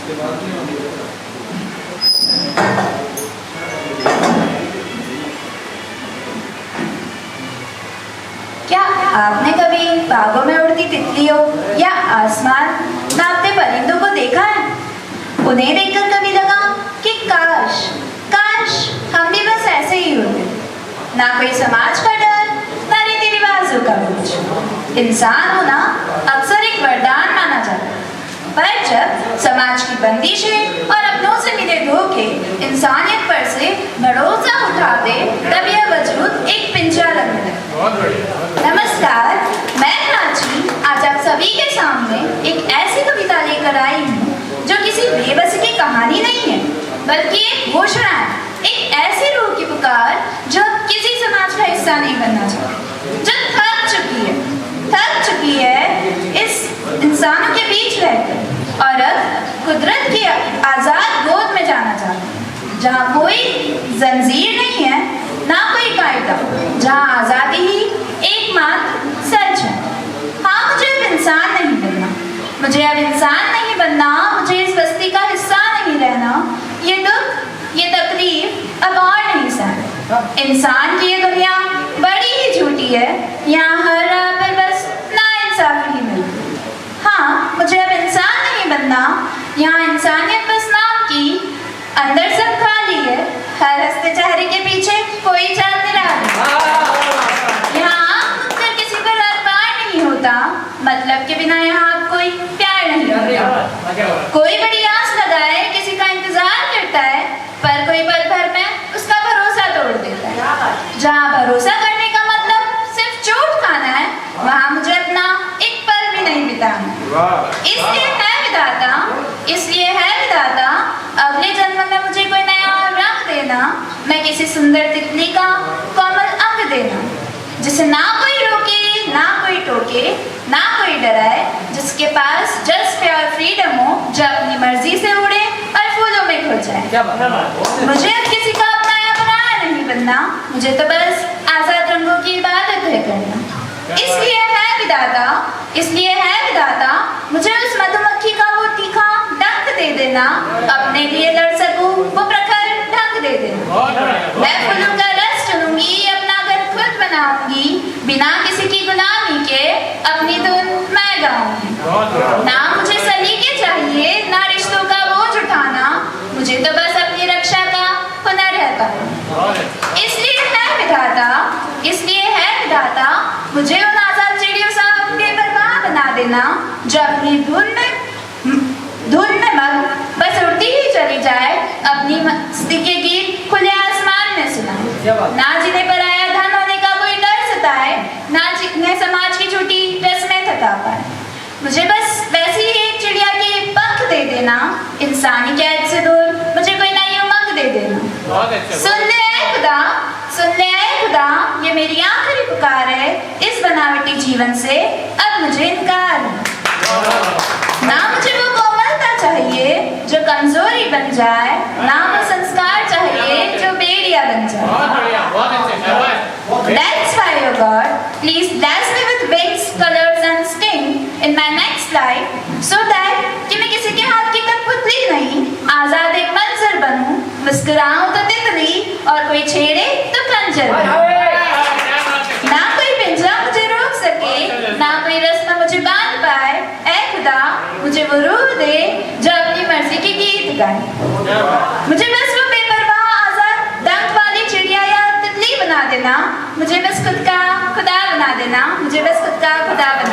क्या आपने कभी बागों में उड़ती तितलियों या आसमान नापते परिंदों को देखा है? उन्हें देखकर कभी लगा कि काश काश हम भी बस ऐसे ही होते। ना कोई समाज का डर, ना रीति रिवाजों का बोझ। इंसान होना अक्सर एक वरदान माना जाता है, पर जब समाज की बंदिशें और अपनों से मिले धोखे इंसानियत पर से भरोसा उठा दे, तब यह वजूद एक पिंजरा लगने लगता है। नमस्कार, मैं प्राची आज आप सभी के सामने एक ऐसी कविता लेकर आई हूँ जो किसी बेबसी की कहानी नहीं है, बल्कि एक घोषणा है, एक ऐसी रूह की पुकार जो किसी समाज का हिस्सा नहीं बनना चाहती, जो थक चुकी है इस इंसानों के बीच रहकर और अब कुदरत की आजाद गोद में जाना चाहती है, जहाँ कोई जंजीर नहीं है, ना कोई कायदा, जहाँ आजादी ही एकमात्र सच है। हाँ, मुझे अब इंसान नहीं बनना, मुझे अब इंसान नहीं बनना, मुझे इस बस्ती का हिस्सा नहीं रहना। ये दुख, ये तकलीफ अब और नहीं सहना। इंसान की ये दुनिया बड़ी ही झूठी है, यहाँ हर राह पर बस नाइंसाफी ही मिलती है। हाँ, मुझे अब इंसान नहीं बनना, यहाँ इंसानियत बस नाम की, अंदर सब खाली है, हर हंसते चेहरे के पीछे कोई चांद नहीं। यहाँ खुद किसी पर अरमान नहीं होता, मतलब के बिना यहाँ अब कोई प्यार नहीं होता। कोई बड़ी आस लगाए, किसी का इंतजार करता है, पर कोई पल भर में उसका भरोसा तोड़ देता है। जहाँ भरोसा करने का मतलब सिर्फ चोट खाना है, वहाँ मुझे अपना एक पल भी नहीं बिताना। इसलिए है विधाता अगले जन्म में मुझे कोई नया रंग देना, मैं किसी सुंदर तितली का कोमल अंग देना, जिसे ना कोई रोके, ना कोई टोके, ना कोई डराए, जिसके पास जस्ट प्योर फ्रीडम हो, जो अपनी मर्जी से उड़े और फूलों में खो जाए। मुझे अब किसी का अपना या पराया नहीं बनना, मुझे तो बस आजाद रंगों की इबादत है करना। इसलिए है विधाता मुझे उस मधुमक्खी का वो तीखा डंक दे देना, अपने लिए लड़ सकूं वो प्रखर ढंग दे देना। मैं फूलों का रस चुनूंगी, अपना घर खुद बनाऊंगी, बिना किसी की गुलामी के अपनी धुन मैं गाऊंगी। ना मुझे सलीके चाहिए, ना रिश्तों का बोझ उठाना, मुझे तो बस अपनी रक्षा का हुनर है पाना। इसलिए है विधाता मुझे उन आजाद चिड़ियों सा बेपरवाह बना देना, जो अपनी धुन में मग बस उड़ती ही चली जाए, अपनी मस्ती के गीत खुले आसमान में सुनाए। ना जिन्हें पराया धन होने का कोई डर सताए, ना जिन्हें समाज की झूठी रस्में थका पाए। मुझे बस वैसी ही एक चिड़िया के पंख दे देना, इंसानी कैद से दूर मुझे कोई नई उमंग दे देना। सुन ले खुदा, ये मेरी आखिरी पुकार है, इस बनावटी जीवन से अब मुझे इनकार है। ना मुझे वो कोमलता चाहिए जो कमजोरी बन जाए, ना वो संस्कार चाहिए जो बेड़िया बन जाए। That's why, oh God, please bless me with wings, colors and sting in my next life, so that कि मैं किसी के हाथ की कठपुतली नहीं, आजाद एक मंजर बनूं, मुस्कुराऊं तो तितली और कोई छेड़े तो खंजर बनूं। ना कोई पिंजरा मुझे रोक सके, ना कोई रस्म मुझे बांध पाए, ऐ खुदा मुझे वो रूह दे जो अपनी मर्जी के गीत गाए। मुझे बस वो बेपरवाह आजाद डंक वाली चिड़िया या तितली बना देना, मुझे बस खुद का खुदा बना देना, मुझे बस खुद का खुदा बना